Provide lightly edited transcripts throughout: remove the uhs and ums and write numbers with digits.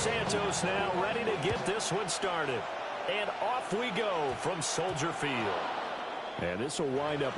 Santos now ready to get this one started. And off we go from Soldier Field. And this will wind up.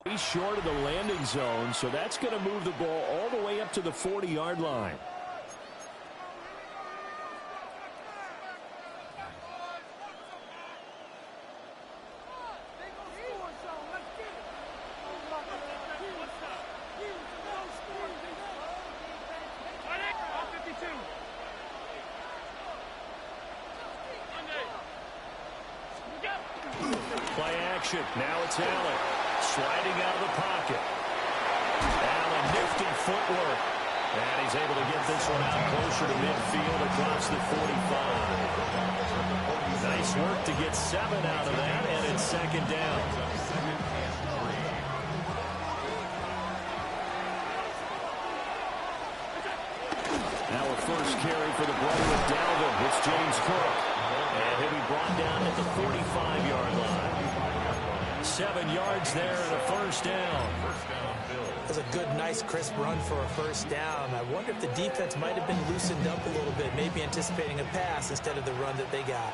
He's short of the landing zone, so that's going to move the ball all the way up to the 40-yard line. Play action. Now it's Allen. Sliding out of the pocket. Allen, nifty footwork. And he's able to get this one out closer to midfield across the 45. Nice work to get 7 out of that, and it's second down. Now a first carry for the brother of Dalvin. It's James Cook. And he'll be brought down at the 45-yard line. 7 yards there and a first down. That's a good, nice, crisp run for a first down. I wonder if the defense might have been loosened up a little bit, maybe anticipating a pass instead of the run that they got.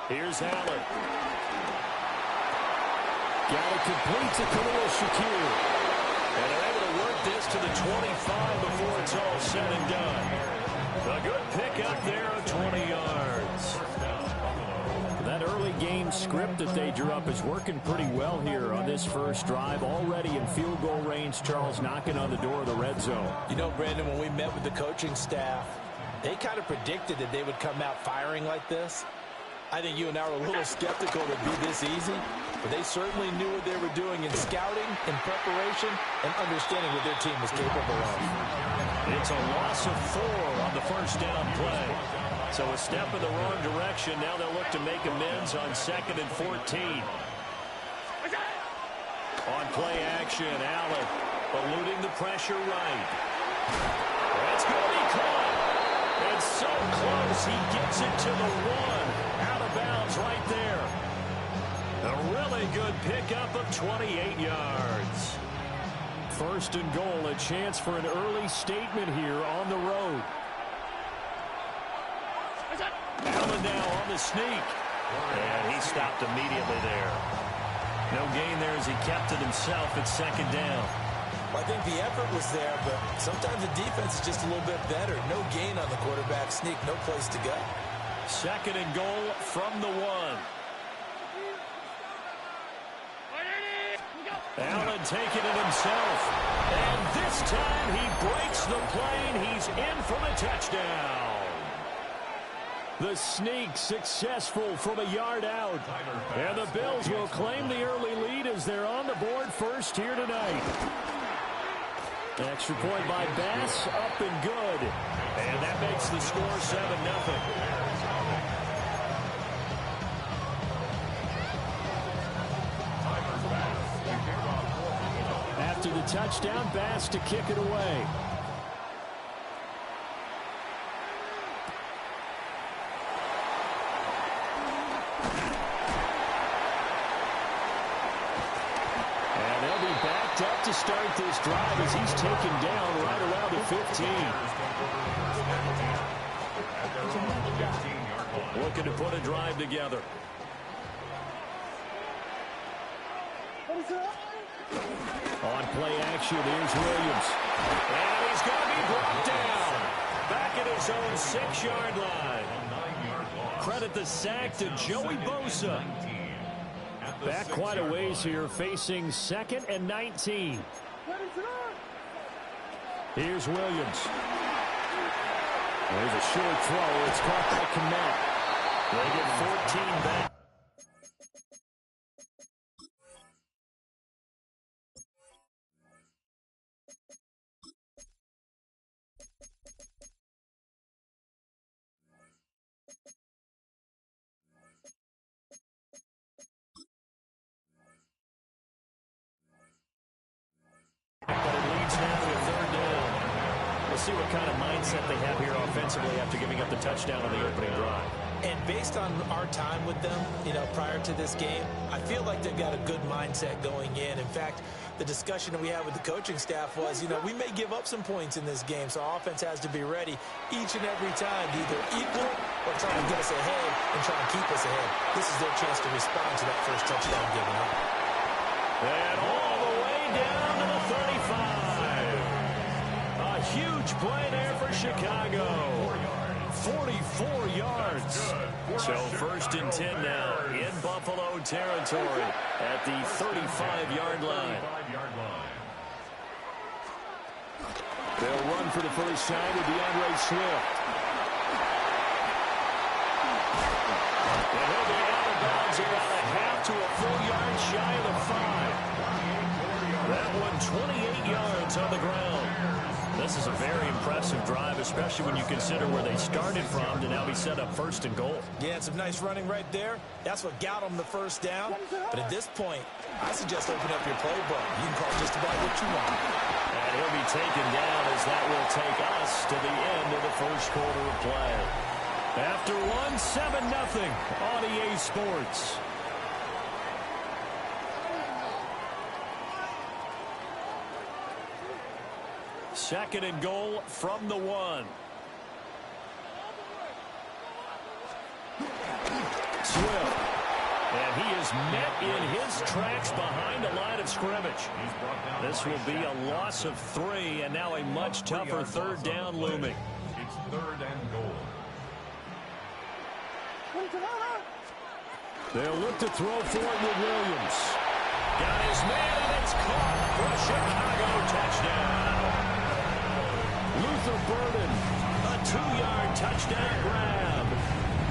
Here's Allen. Got it complete to Khalil Shakir. And they're able to work this to the 25 before it's all said and done. A good pickup there of 20 yards. That early game script that they drew up is working pretty well here on this first drive. Already in field goal range, Charles knocking on the door of the red zone. You know, Brandon, when we met with the coaching staff, they kind of predicted that they would come out firing like this. I think you and I were a little skeptical that it'd be this easy, but they certainly knew what they were doing in scouting, in preparation, and understanding what their team was capable of. It's a loss of 4 on the first down play. So a step in the wrong direction. Now they'll look to make amends on 2nd and 14. On play action, Allen eluding the pressure right. That's going to be caught. It's so close. He gets it to the 1. Out of bounds right there. A really good pickup of 28 yards. First and goal, a chance for an early statement here on the road. Allen now on the sneak. And he stopped immediately there. No gain there as he kept it himself at second down. Well, I think the effort was there, but sometimes the defense is just a little bit better. No gain on the quarterback sneak, no place to go. Second and goal from the 1. Allen taking it himself. And this time he breaks the plane. He's in for the touchdown. The sneak successful from a yard out. And the Bills will claim the early lead as they're on the board first here tonight. Extra point by Bass, up and good. And that makes the score 7-0. After the touchdown, Bass to kick it away. And they'll be backed up to start this drive as he's taken down right around the 15. Looking to put a drive together. On play action, here's Williams. And he's going to be brought down. Back at his own 6-yard line. Credit the sack to Joey Bosa. Back quite a ways here, facing 2nd and 19. Here's Williams. There's a short throw. It's caught by Kmet. They get 14 back. But it leads now to a 3rd down. We'll see what kind of mindset they have here offensively after giving up the touchdown on the opening drive. And based on our time with them, prior to this game, I feel like they've got a good mindset going in. In fact, the discussion that we had with the coaching staff was, we may give up some points in this game, so our offense has to be ready each and every time to either equal or try to get us ahead and try and keep us ahead. This is their chance to respond to that first touchdown given up. And all the way down to the 35. A huge play there for Chicago. 44 yards. So 1st and 10 now in Buffalo territory at the 35-yard line. They'll run for the first time with DeAndre Swift. And he'll be out of bounds about a half to a full yard shy of the 5. That one 28 yards on the ground. This is a very impressive drive, especially when you consider where they started from to now be set up 1st and goal. Yeah, some nice running right there. That's what got them the first down. But at this point, I suggest open up your playbook. You can call just about what you want. And he'll be taken down as that will take us to the end of the first quarter of play. After 7-0 on EA Sports. Second and goal from the 1. Swift. And he is met in his tracks behind the line of scrimmage. This will be a loss of 3, and now a much tougher 3rd down looming. It's 3rd and goal. They'll look to throw for it with Williams. Got his man, and it's caught for a Chicago touchdown. Luther Burden, a 2-yard touchdown grab.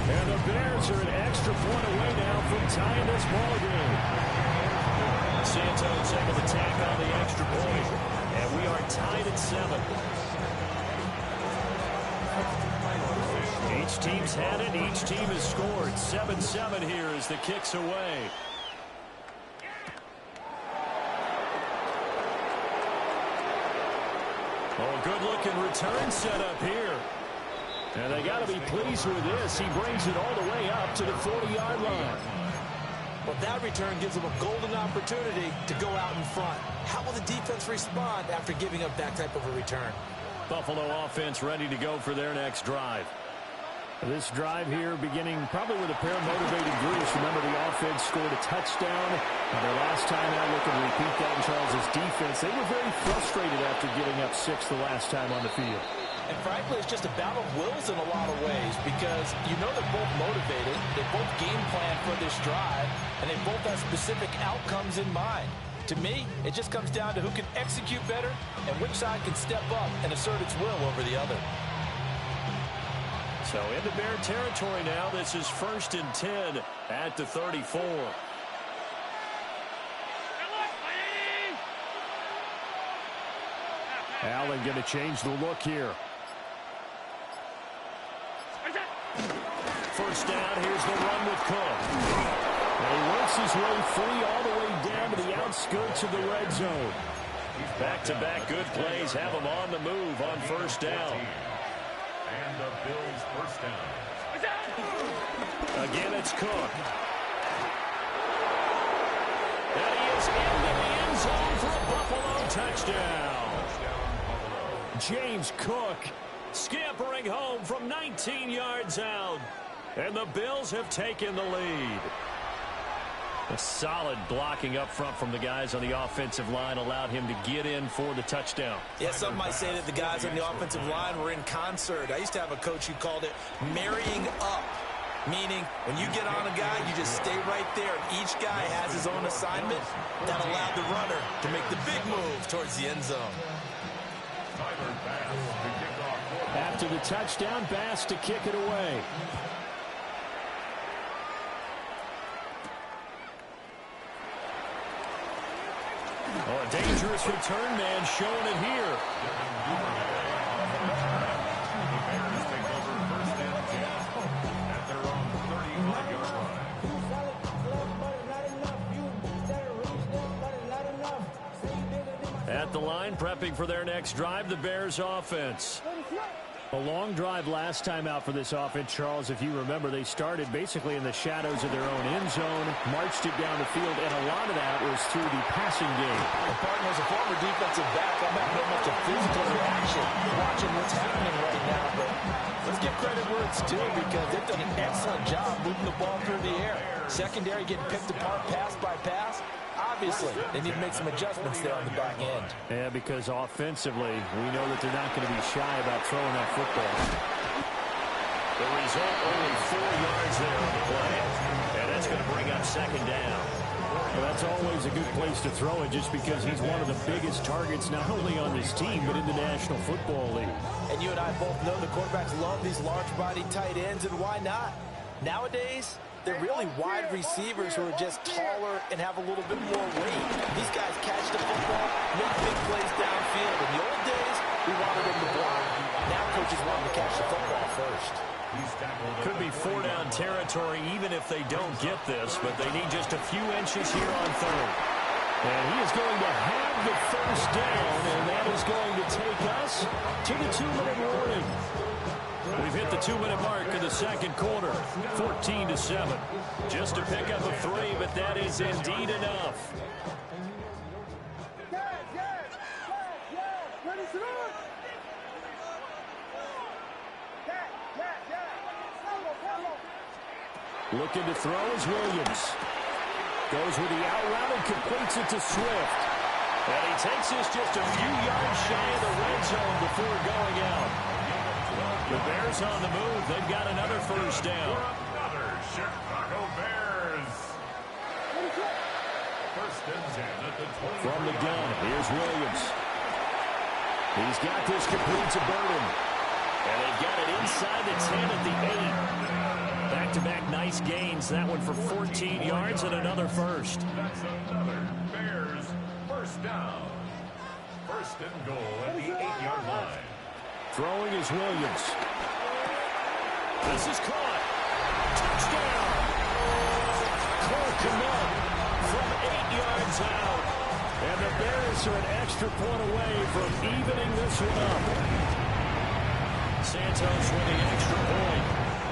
And the Bears are an extra point away now from tying this ball game. Santos able to tack on the extra point. And we are tied at 7. Each team's had it. Each team has scored. 7-7 here as the kick's away. Oh, good-looking return set up here. And they got to be pleased with this. He brings it all the way up to the 40-yard line. Well, that return gives them a golden opportunity to go out in front. How will the defense respond after giving up that type of a return? Buffalo offense ready to go for their next drive. This drive here beginning probably with a pair of motivated groups. Remember, the offense scored a touchdown. Their last time out, looking to repeat that in Charles' defense. They were very frustrated after giving up 6 the last time on the field. And frankly, it's just a battle of wills in a lot of ways because they're both motivated. They both game plan for this drive, and they both have specific outcomes in mind. To me, it just comes down to who can execute better and which side can step up and assert its will over the other. So into Bear territory now. This is 1st and 10 at the 34. Allen going to change the look here. First down, here's the run with Cook. And he works his way free all the way down to the outskirts of the red zone. Back-to-back good plays have him on the move on first down. And the Bills' first down. Again, it's Cook. And he is into the end zone for a Buffalo touchdown. James Cook scampering home from 19 yards out. And the Bills have taken the lead. A solid blocking up front from the guys on the offensive line allowed him to get in for the touchdown. Yeah, some might say that the guys on the offensive line were in concert. I used to have a coach who called it marrying up, meaning when you get on a guy, you just stay right there. Each guy has his own assignment that allowed the runner to make the big move towards the end zone. After the touchdown, Bass to kick it away. Oh, a dangerous return man showing it here. At the line, prepping for their next drive, the Bears offense. A long drive last time out for this offense, Charles. If you remember, they started basically in the shadows of their own end zone, marched it down the field, and a lot of that was through the passing game. The partner was a former defensive back. I'm not very much a physical reaction watching what's happening right now, but let's give credit where it's due because they've done an excellent job moving the ball through the air. Secondary getting picked apart pass by pass. Obviously, they need to make some adjustments there on the back end. Yeah, because offensively, we know that they're not going to be shy about throwing that football. The result, only 4 yards there on the play. And that's going to bring up second down. Well, that's always a good place to throw it just because he's one of the biggest targets not only on this team but in the National Football League. And you and I both know the quarterbacks love these large-bodied tight ends, and why not? Nowadays, they're really wide receivers who are just taller and have a little bit more weight. These guys catch the football, make big plays downfield. In the old days, we wanted them to block. Now coaches want them to catch the football first. Could be 4-down territory even if they don't get this, but they need just a few inches here on third. And he is going to have the first down, and that is going to take us to the 2-minute warning. We've hit the 2-minute mark in the second quarter, 14-7. Just to pick up a 3, but that is indeed enough. Looking to throw is Williams. Goes with the out route and completes it to Swift. And he takes this just a few yards shy of the red zone before going out. The Bears on the move. They've got another first down. Another Chicago Bears. First and 10 at the 20. From the gun, here's Williams. He's got this complete to Burden. And they've got it inside the 10 at the 8. Back-to-back nice gains. That one for 14 yards and another first. That's another Bears first down. First and goal at the 8-yard line. Throwing is Williams. This is caught. Touchdown. Clark Cannell from 8 yards out. And the Bears are an extra point away from evening this one up. Santos with the extra point.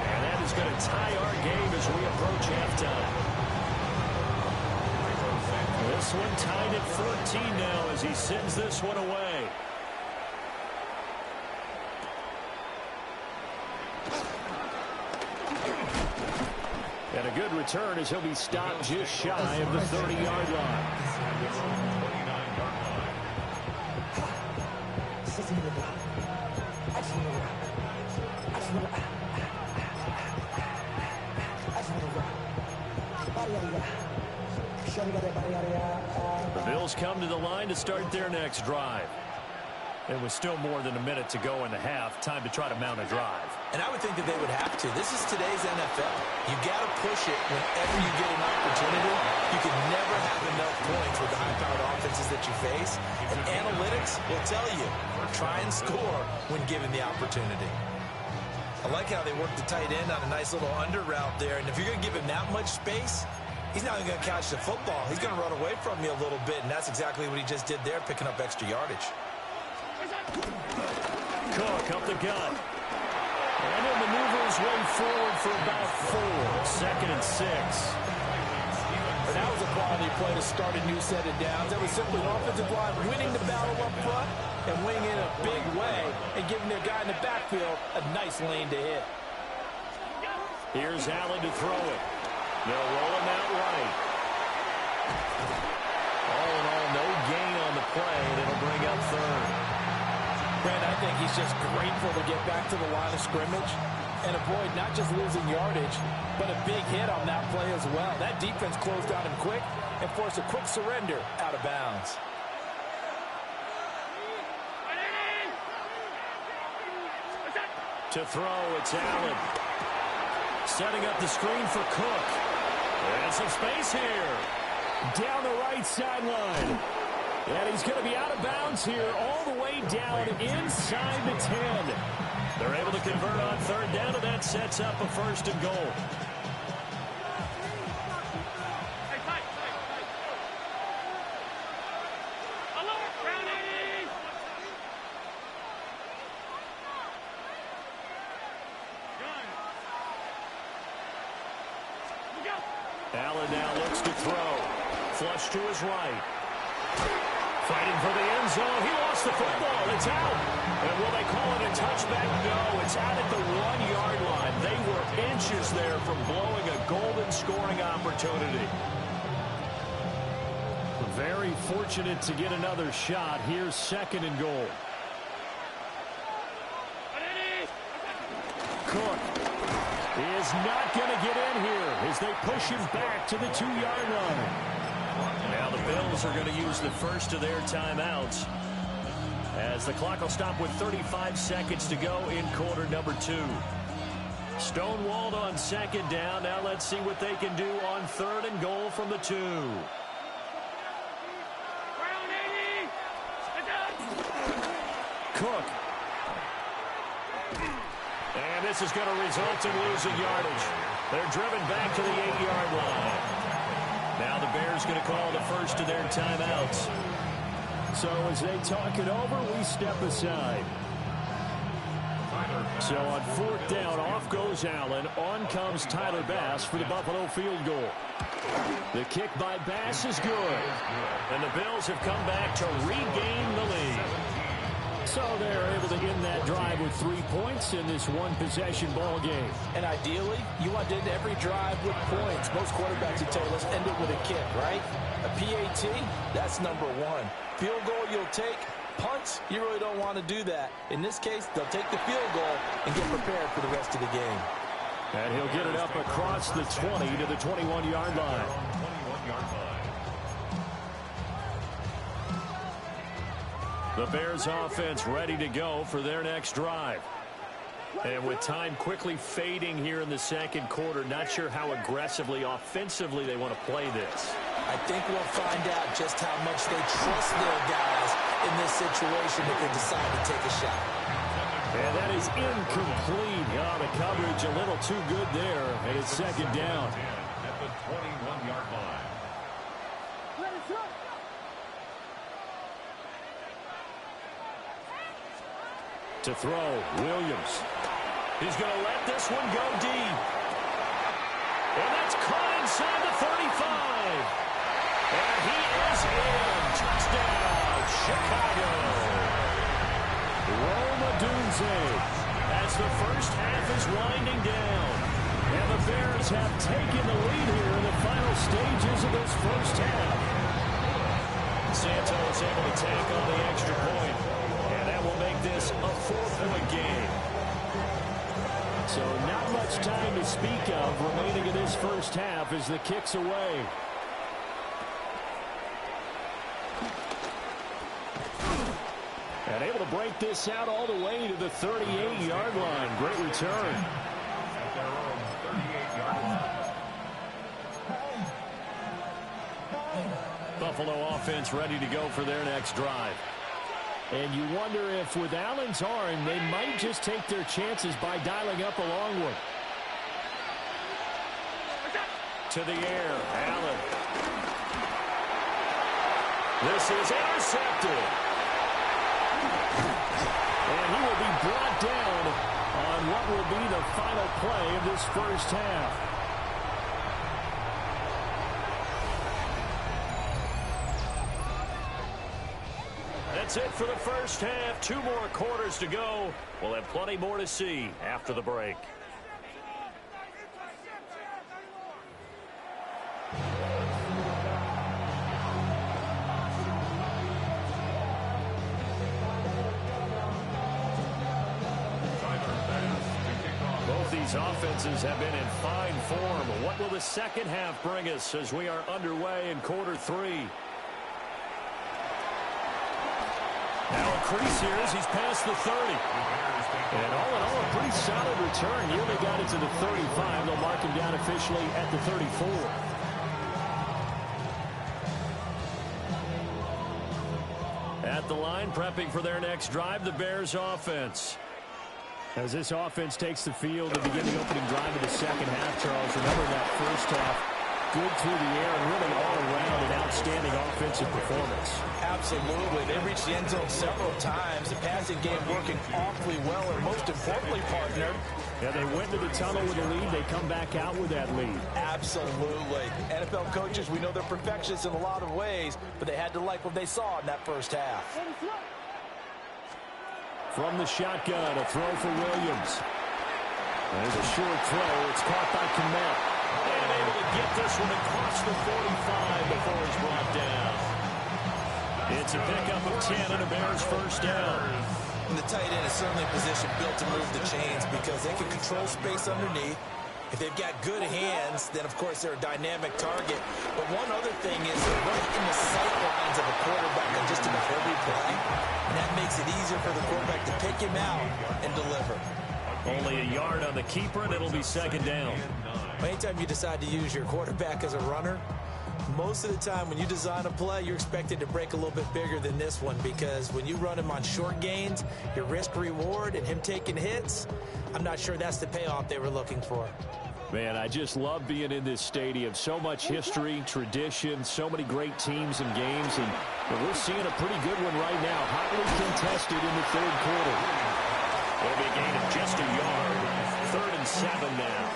And that is going to tie our game as we approach halftime. This one tied at 14 now as he sends this one away. And a good return as he'll be stopped just shy of the 30-yard line. The Bills come to the line to start their next drive. It was still more than a minute to go in the half. Time to try to mount a drive. And I would think that they would have to. This is today's NFL. You got to push it whenever you get an opportunity. You can never have enough points with the high-powered offenses that you face. And analytics will tell you, try and score when given the opportunity. I like how they work the tight end on a nice little under route there. And if you're going to give him that much space, he's not even going to catch the football. He's going to run away from you a little bit, and that's exactly what he just did there, picking up extra yardage. Cook up the gut. And he'll maneuver his way forward for about 4. 2nd and 6. But that was a quality play to start a new set of downs. That was simply an offensive line winning the battle up front and winning in a big way and giving their guy in the backfield a nice lane to hit. Here's Allen to throw it. They'll roll him out right. He's just grateful to get back to the line of scrimmage and avoid not just losing yardage, but a big hit on that play as well. That defense closed on him quick and forced a quick surrender out of bounds. To throw, it's Allen. Setting up the screen for Cook. And some space here. Down the right sideline. And he's going to be out of bounds here all the way down inside the 10. They're able to convert on third down, and that sets up a 1st and goal. Allen now looks to throw. Flush to his right. Fighting for the end zone. He lost the football. It's out. And will they call it a touchback? No, it's out at the 1-yard line. They were inches there from blowing a golden scoring opportunity. Very fortunate to get another shot. Here's 2nd and goal. Cook is not going to get in here as they push him back to the 2-yard line. Now the Bills are going to use the first of their timeouts as the clock will stop with 35 seconds to go in quarter number 2. Stonewalled on 2nd down. Now let's see what they can do on 3rd and goal from the 2. Cook. And this is going to result in losing yardage. They're driven back to the 8-yard line. Now the Bears going to call the first of their timeouts. So as they talk it over, we step aside. So on 4th down, off goes Allen. On comes Tyler Bass for the Buffalo field goal. The kick by Bass is good. And the Bills have come back to regain the lead. So they're able to end that drive with 3 points in this one-possession ball game. And ideally, you want to end every drive with points. Most quarterbacks would tell us end it with a kick, right? A PAT, that's number 1. Field goal you'll take. Punts, you really don't want to do that. In this case, they'll take the field goal and get prepared for the rest of the game. And he'll get it up across the 20 to the 21-yard line. The Bears offense ready to go for their next drive. And with time quickly fading here in the 2nd quarter, not sure how aggressively, offensively they want to play this. I think we'll find out just how much they trust their guys in this situation if they decide to take a shot. And that is incomplete. Oh, the coverage a little too good there, and it's 2nd down. At the 21-yard line. To throw, Williams. He's going to let this one go deep. And that's caught inside the 35. And he is in. Touchdown, Chicago. Rome Odunze as the first half is winding down. And the Bears have taken the lead here in the final stages of this first half. Santos able to tack on the extra point. And that will make this a 4-point game. So not much time to speak of remaining in this first half as the kick's away. And able to break this out all the way to the 38-yard line. Great return. At their own 38-yard line. Buffalo offense ready to go for their next drive. And you wonder if with Allen's arm, they might just take their chances by dialing up a long one. To the air, Allen. This is intercepted. And he will be brought down on what will be the final play of this first half. That's it for the first half. 2 more quarters to go. We'll have plenty more to see after the break. These offenses have been in fine form. What will the second half bring us as we are underway in quarter three? Now a crease here as he's past the 30. And all in all, a pretty solid return. He only got it to the 35. They'll mark him down officially at the 34. At the line, prepping for their next drive, the Bears offense. As this offense takes the field to begin the opening drive of the second half, Charles, remember that first half, good through the air and really all around an outstanding offensive performance. Absolutely. They reached the end zone several times. The passing game working awfully well, and most importantly, partner. Yeah, they went to the tunnel with a lead. They come back out with that lead. Absolutely. NFL coaches, we know they're perfectionists in a lot of ways, but they had to like what they saw in that first half. From the shotgun, a throw for Williams. There's a short throw. It's caught by Kmet. And able to get this one across the 45 before it's brought down. It's a pickup of 10 and a Bears first down. And the tight end is certainly a position built to move the chains because they can control space underneath. If they've got good hands, then, of course, they're a dynamic target. But one other thing is they're right in the sight lines of a quarterback on just about every play. And that makes it easier for the quarterback to pick him out and deliver. Only a yard on the keeper, and it'll be second down. Anytime you decide to use your quarterback as a runner, most of the time when you design a play, you're expected to break a little bit bigger than this one because when you run him on short gains, your risk-reward and him taking hits, I'm not sure that's the payoff they were looking for. Man, I just love being in this stadium. So much history, tradition, so many great teams and games, and we're seeing a pretty good one right now. Hotly contested in the third quarter. It'll be a gain of just a yard. 3rd and 7 now.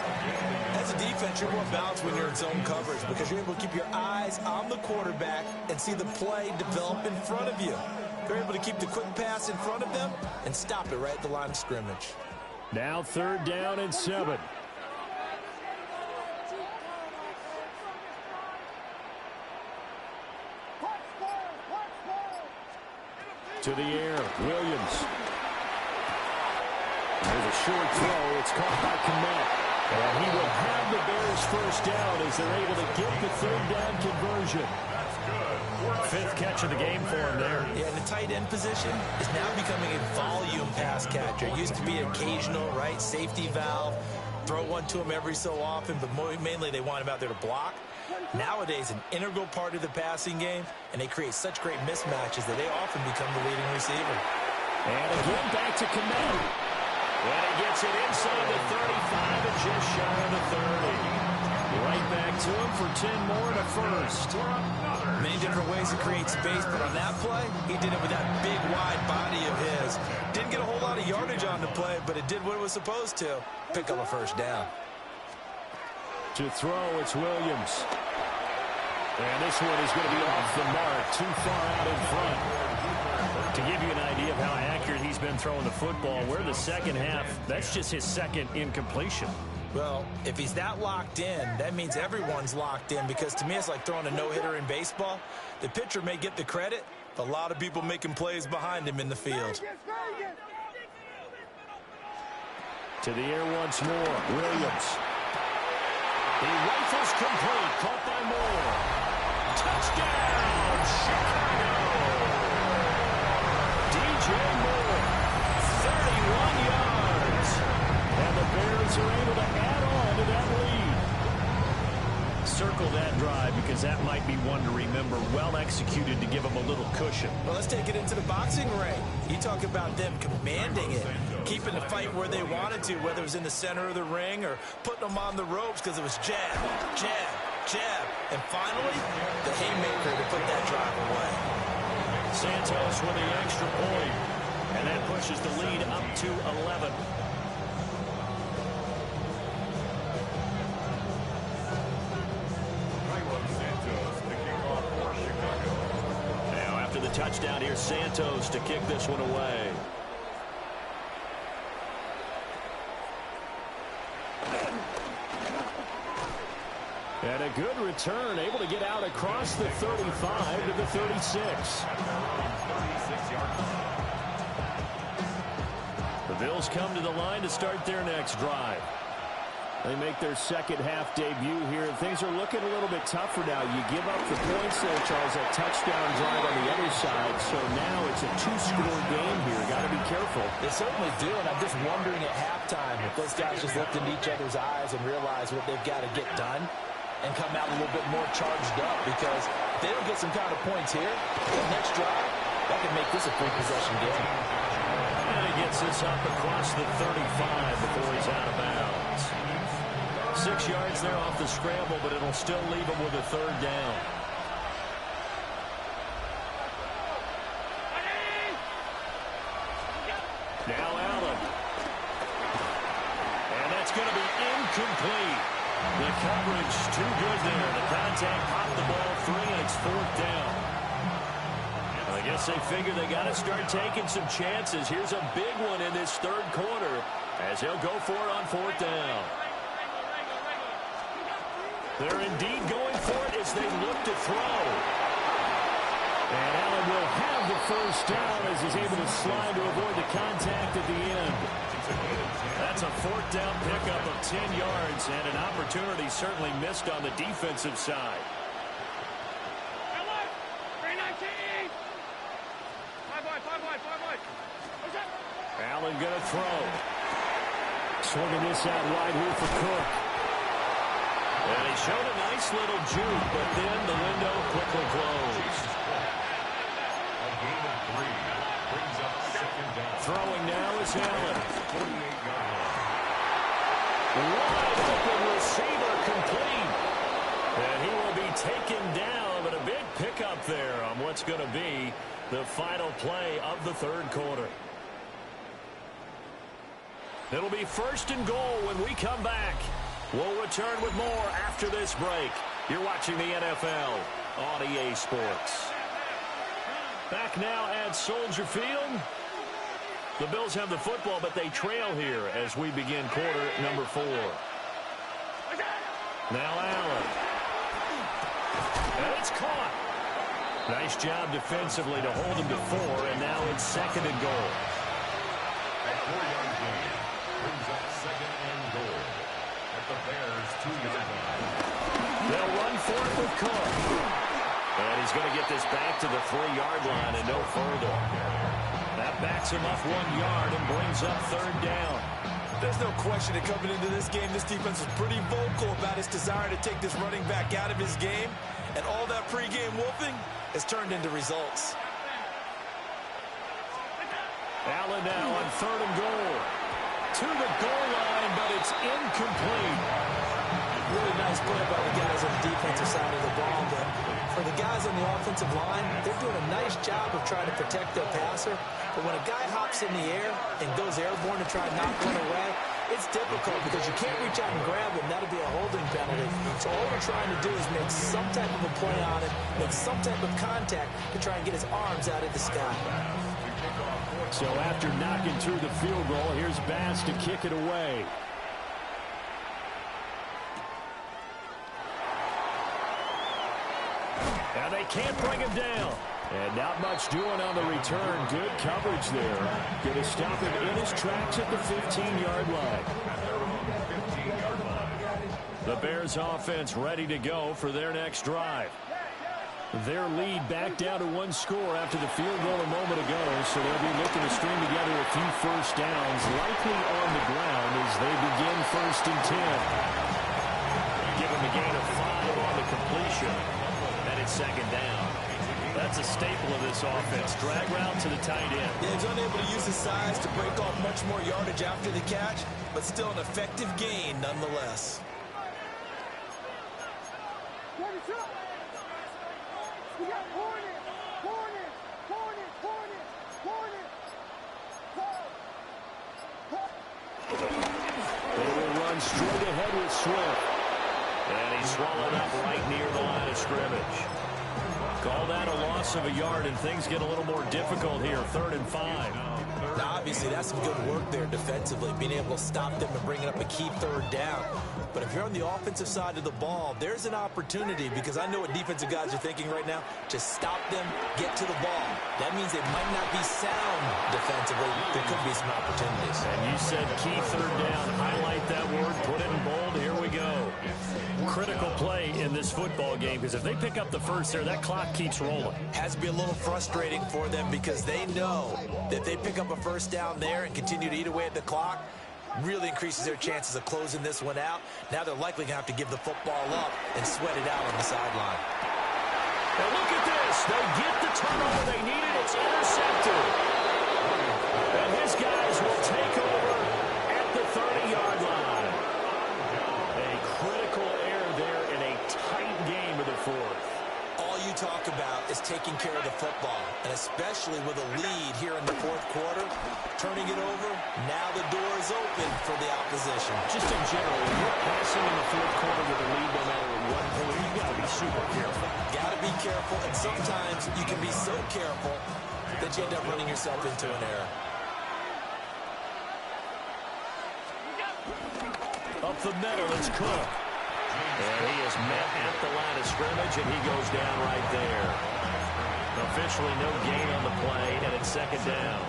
As a defense, you're more balanced when you're in zone coverage because you're able to keep your eyes on the quarterback and see the play develop in front of you. You're able to keep the quick pass in front of them and stop it right at the line of scrimmage. Now 3rd down and 7. To the air, Williams. There's a short throw. It's caught by Kmet. And he will have the Bears first down as they're able to get the 3rd down conversion. 5th catch of the game for him there. Yeah, and the tight end position is now becoming a volume pass catcher. It used to be occasional, right, safety valve. Throw one to him every so often, but mainly they want him out there to block. Nowadays, an integral part of the passing game, and they create such great mismatches that they often become the leading receiver. And again, back to Kmet. And he gets it inside the 35 and just shy of the 30. Right back to him for 10 more and a first. Many different ways to create space, but on that play, he did it with that big, wide body of his. Didn't get a whole lot of yardage on the play, but it did what it was supposed to. Pick up a first down. To throw, it's Williams. And this one is going to be off the mark, too far out in front. To give you an idea of how accurate he's been throwing the football, we're in the second half. That's just his second incompletion. Well, if he's that locked in, that means everyone's locked in because to me it's like throwing a no-hitter in baseball. The pitcher may get the credit, but a lot of people making plays behind him in the field. To the air once more, Williams. He rifles complete, caught by Moore. Touchdown, Chicago! DJ Moore, 31 yards. And the Bears are able to add on to that lead. Circle that drive because that might be one to remember. Well executed to give them a little cushion. Well, let's take it into the boxing ring. You talk about them commanding it, keeping the fight where they wanted to, whether it was in the center of the ring or putting them on the ropes because it was jab, jab, jab. And finally, the haymaker to put that drive away. Santos with the extra point. And that pushes the lead up to 11. Now after the touchdown, here's Santos to kick this one away. And a good return, able to get out across the 35 to the 36. The Bills come to the line to start their next drive. They make their second half debut here. Things are looking a little bit tougher now. You give up the points there, Charles, that touchdown drive on the other side. So now it's a two-score game here. Got to be careful. They certainly do, and I'm just wondering at halftime if those guys just looked into each other's eyes and realized what they've got to get done and come out a little bit more charged up, because if they don't get some kind of points here, the next drive, that could make this a three-possession game. And he gets this up across the 35 before he's out of bounds. 6 yards there off the scramble, but it'll still leave him with a third down. Now Allen. And that's going to be incomplete. The coverage too good there. The contact popped the ball free, and it's fourth down. I guess they figure they got to start taking some chances. Here's a big one in this third quarter as he'll go for it on fourth down. They're indeed going for it as they look to throw. And Allen will have the first down as he's able to slide to avoid the contact at the end. That's a fourth down pickup of 10 yards and an opportunity certainly missed on the defensive side. Allen going to throw. Swinging this out wide here for Cook. And he showed a nice little juke, but then the window quickly closed. A gain of 3 brings up second down. Throwing now is Allen. 48-yard line. Wide open receiver complete. And he will be taken down, but a big pickup there on what's going to be the final play of the third quarter. It'll be first and goal when we come back. We'll return with more after this break. You're watching the NFL on EA Sports. Back now at Soldier Field. The Bills have the football, but they trail here as we begin quarter number 4. Now Allen. And it's caught. Nice job defensively to hold him to 4, and now it's second and goal. A 4-yard gain brings up second and goal at the Bears' 2-yard line. They'll run for it with Cook. And he's going to get this back to the 3-yard line and no further. That backs him up 1 yard and brings up third down. There's no question that coming into this game, this defense was pretty vocal about its desire to take this running back out of his game. And all that pregame wolfing has turned into results. Allen now on third and goal. To the goal line, but it's incomplete. Really nice play by the guys on the defensive side of the ball. But for the guys on the offensive line, they're doing a nice job of trying to protect their passer. But when a guy hops in the air and goes airborne to try and knock one away, it's difficult because you can't reach out and grab him. That'll be a holding penalty. So all we're trying to do is make some type of a play on it, make some type of contact to try and get his arms out of the sky. So after knocking through the field goal, here's Bass to kick it away. And they can't bring him down. And not much doing on the return. Good coverage there. Going to stop him in his tracks at the 15-yard line. The Bears offense ready to go for their next drive. Their lead back down to 1 score after the field goal a moment ago, so they'll be looking to string together a few first downs, likely on the ground as they begin first and 10. Give them a gain of 5 on the completion, and it's second down. That's a staple of this offense. Drag route to the tight end. Yeah, he's unable to use his size to break off much more yardage after the catch, but still an effective gain nonetheless. They will run straight ahead with Swift. And he's swallowed up right near the line of scrimmage. Call that a loss of a yard, and things get a little more difficult here. 3rd and 5. Now, obviously, that's some good work there defensively, being able to stop them and bringing up a key third down. But if you're on the offensive side of the ball, there's an opportunity, because I know what defensive guys are thinking right now. Just stop them, get to the ball. That means they might not be sound defensively. There could be some opportunities. And you said key third down. Highlight that word, put it in bold. Here we go. Critical play in this football game, because if they pick up the first there, that clock keeps rolling. Has to be a little frustrating for them, because they know that they pick up a first down there and continue to eat away at the clock, really increases their chances of closing this one out. Now they're likely going to have to give the football up and sweat it out on the sideline. Now look at this. They get the turnover they needed. It's intercepted. And his guys will take over at the 30-yard line. A critical error there in a tight game of the fourth. All you talk about is taking care of the football, and especially with a lead here in the fourth quarter, turning it over, now the door is open for the opposition. Just in general, when you're passing in the fourth quarter with a lead, no matter what point, you've got to be super careful. Got to be careful, and sometimes you can be so careful that you end up running yourself into an error. Up the middle, it's Cook. And he is met at the line of scrimmage, and he goes down right there. Officially no gain on the play, and it's second down.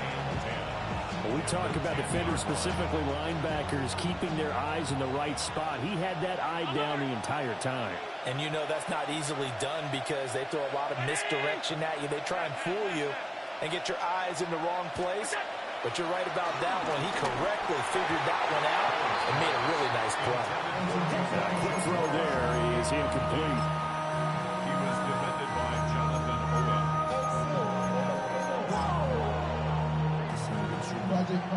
Well, we talk about defenders, specifically linebackers, keeping their eyes in the right spot. He had that eye down the entire time. And you know that's not easily done, because they throw a lot of misdirection at you. They try and fool you and get your eyes in the wrong place. But you're right about that one. He correctly figured that one out and made a really nice play. Quick throw there is incomplete. He was defended by Jonathan Owen.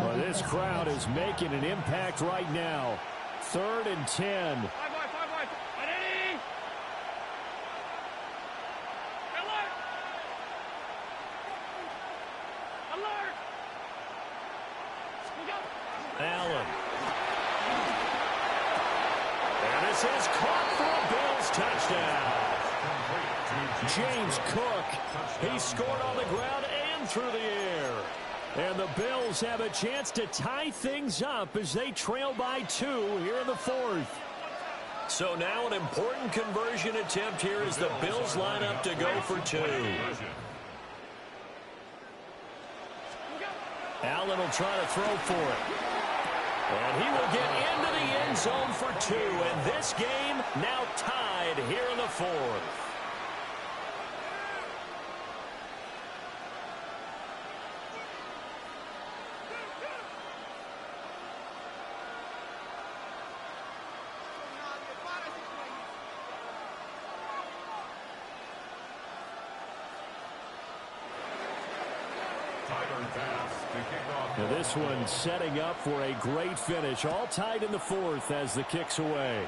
Well, this crowd is making an impact right now. 3rd and 10. Allen. And this is caught for a Bills touchdown. James Cook, he scored on the ground and through the air. And the Bills have a chance to tie things up as they trail by 2 here in the fourth. So now an important conversion attempt here as the Bills line up to go for 2. Allen will try to throw for it. And he will get into the end zone for 2. And this game now tied here in the fourth. Now this one setting up for a great finish. All tied in the fourth as the kick's away.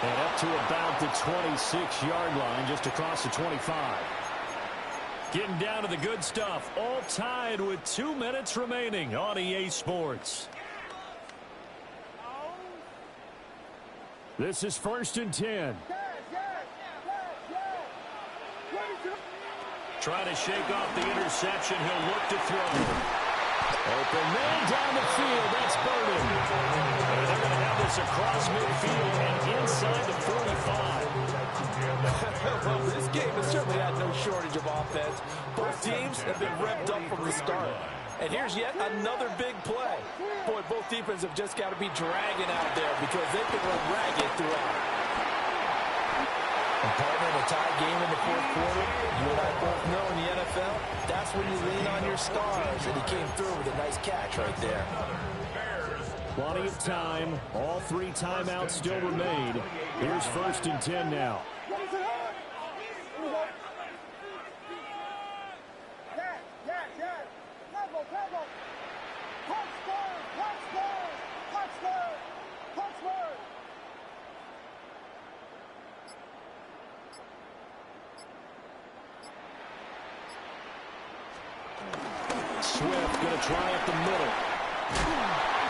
And up to about the 26-yard line, just across the 25. Getting down to the good stuff. All tied with 2 minutes remaining on EA Sports. This is 1st and 10. Trying to shake off the interception. He'll look to throw. Open man down the field. That's Burden. And they're going to have this across midfield and inside the 45. Well, this game has certainly had no shortage of offense. Both teams have been revved up from the start. And here's yet another big play. Boy, both defenses have just got to be dragging out there because they've been run ragged throughout. And partner, in a tie game in the fourth quarter, you and I both know in the NFL, that's when you lean on your stars. And he came through with a nice catch right there. Plenty of time. All 3 timeouts still remain. Here's 1st and 10 now. Swift going to try up the middle.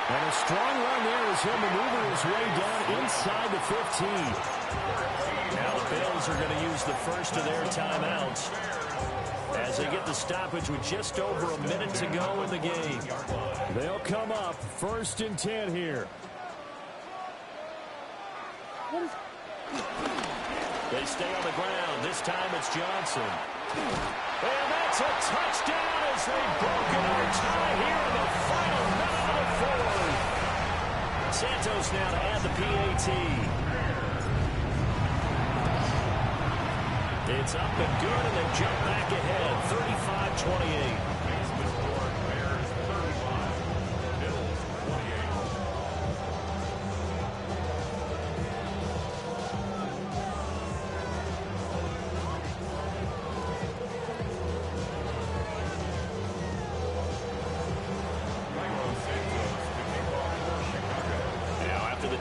And a strong run there as he'll maneuver his way down inside the 15. Now the Bills are going to use the first of their timeouts. as they get the stoppage with just over a minute to go in the game. They'll come up 1st and 10 here. They stay on the ground. This time it's Johnson. And that's a touchdown as they've broken our tie here in the final minute of the fourth. Santos now to add the PAT. It's up and good, and they jump back ahead, 35-28.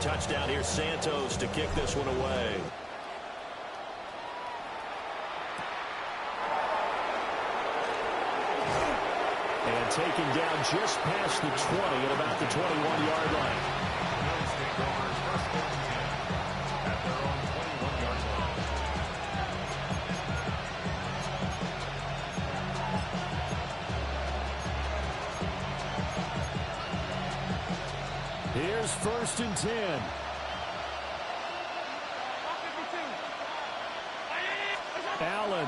Touchdown here, Santos to kick this one away. And taken down just past the 20 at about the 21-yard line. Here's 1st and 10. Allen.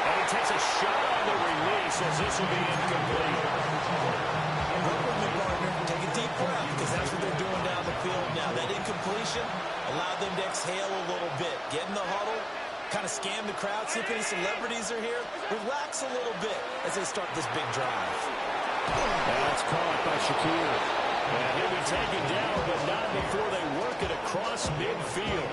And he takes a shot on the release as this will be incomplete. Work with me, partner. Take a deep breath because that's what they're doing down the field now. That incompletion allowed them to exhale a little bit. Get in the huddle, kind of scan the crowd, see if any celebrities are here. Relax a little bit as they start this big drive. That's caught by Shakir. And he'll be taken down, but not before they work it across midfield.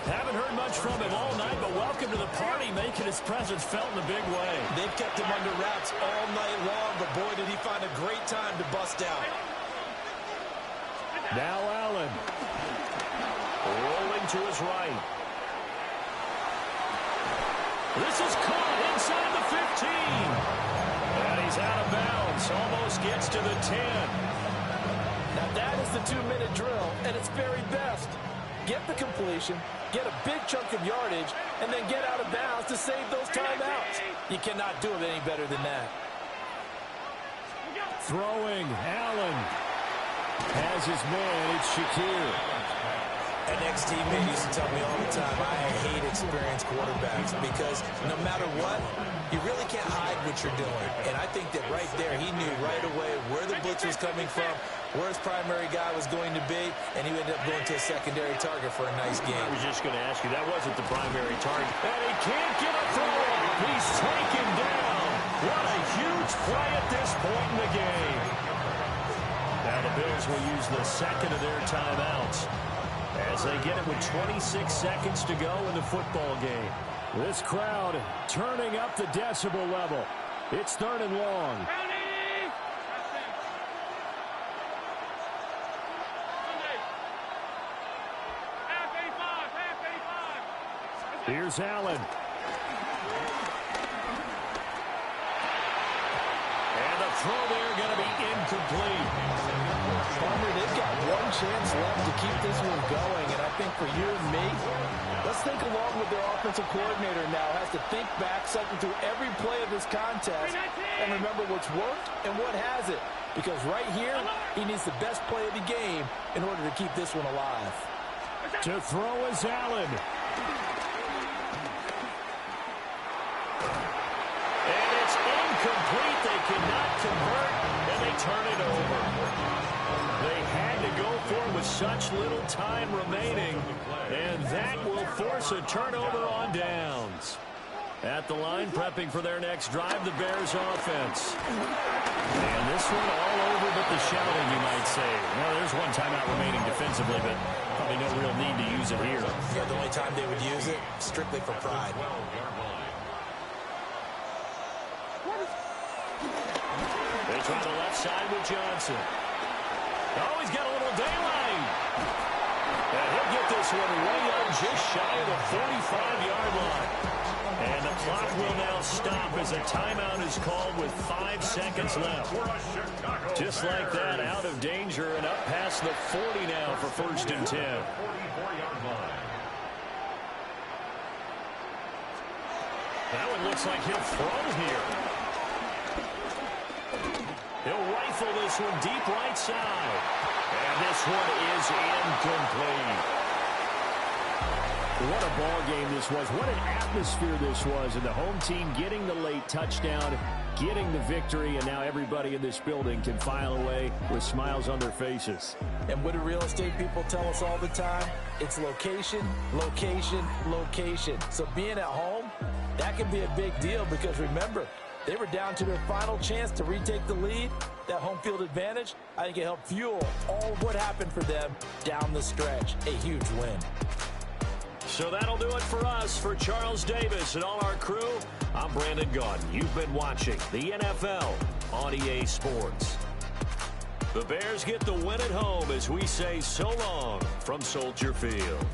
Haven't heard much from him all night, but welcome to the party, making his presence felt in a big way. They've kept him under wraps all night long, but boy, did he find a great time to bust out. Now Allen. Rolling to his right. This is caught inside the 15. And he's out of bounds. Almost gets to the 10. Now that is the 2-minute drill at its very best. Get the completion, get a big chunk of yardage, and then get out of bounds to save those timeouts. You cannot do it any better than that. Throwing, Allen. Has his man, it's Shakir. An ex-teammate used to tell me all the time, I hate experienced quarterbacks because no matter what, you really can't hide what you're doing. And I think that right there, he knew right away where the blitz was coming from, where his primary guy was going to be, and he ended up going to a secondary target for a nice game. I was just going to ask you, that wasn't the primary target. And he can't get a throw up. He's taken down. What a huge play at this point in the game. Now the Bills will use the second of their timeouts as they get it with 26 seconds to go in the football game. This crowd turning up the decibel level. It's 3rd and long. Here's Allen. And the throw there going to be incomplete. Farmer, they've got one chance left to keep this one going, and I think for you and me, let's think along with their offensive coordinator now. Has to think back, cycle through every play of this contest, and remember what's worked and what hasn't. Because right here, he needs the best play of the game in order to keep this one alive. To throw is Allen. And it's incomplete. They cannot convert, and they turn it over. They had to go for it with such little time remaining, and that will force a turnover on downs. At the line, prepping for their next drive, the Bears offense. And this one all over but the shouting, you might say. Well, there's one timeout remaining defensively, but probably no real need to use it here. Yeah, the only time they would use it, strictly for pride. They try the left side with Johnson. Oh, he's got a little daylight. And he'll get this one way up just shy of the 45-yard line. And the clock will now stop as a timeout is called with 5 seconds left. Just like that, out of danger and up past the 40 now for 1st and 10. That one looks like he'll throw here. He'll rifle this one deep right side. And this one is incomplete. What a ball game this was. What an atmosphere this was. And the home team getting the late touchdown, getting the victory, and now everybody in this building can file away with smiles on their faces. And what do real estate people tell us all the time? It's location, location, location. So being at home, that can be a big deal because remember, they were down to their final chance to retake the lead. That home field advantage, I think it helped fuel all of what happened for them down the stretch. A huge win. So that'll do it for us. For Charles Davis and all our crew, I'm Brandon Gaudin. You've been watching the NFL on EA Sports. The Bears get the win at home as we say so long from Soldier Field.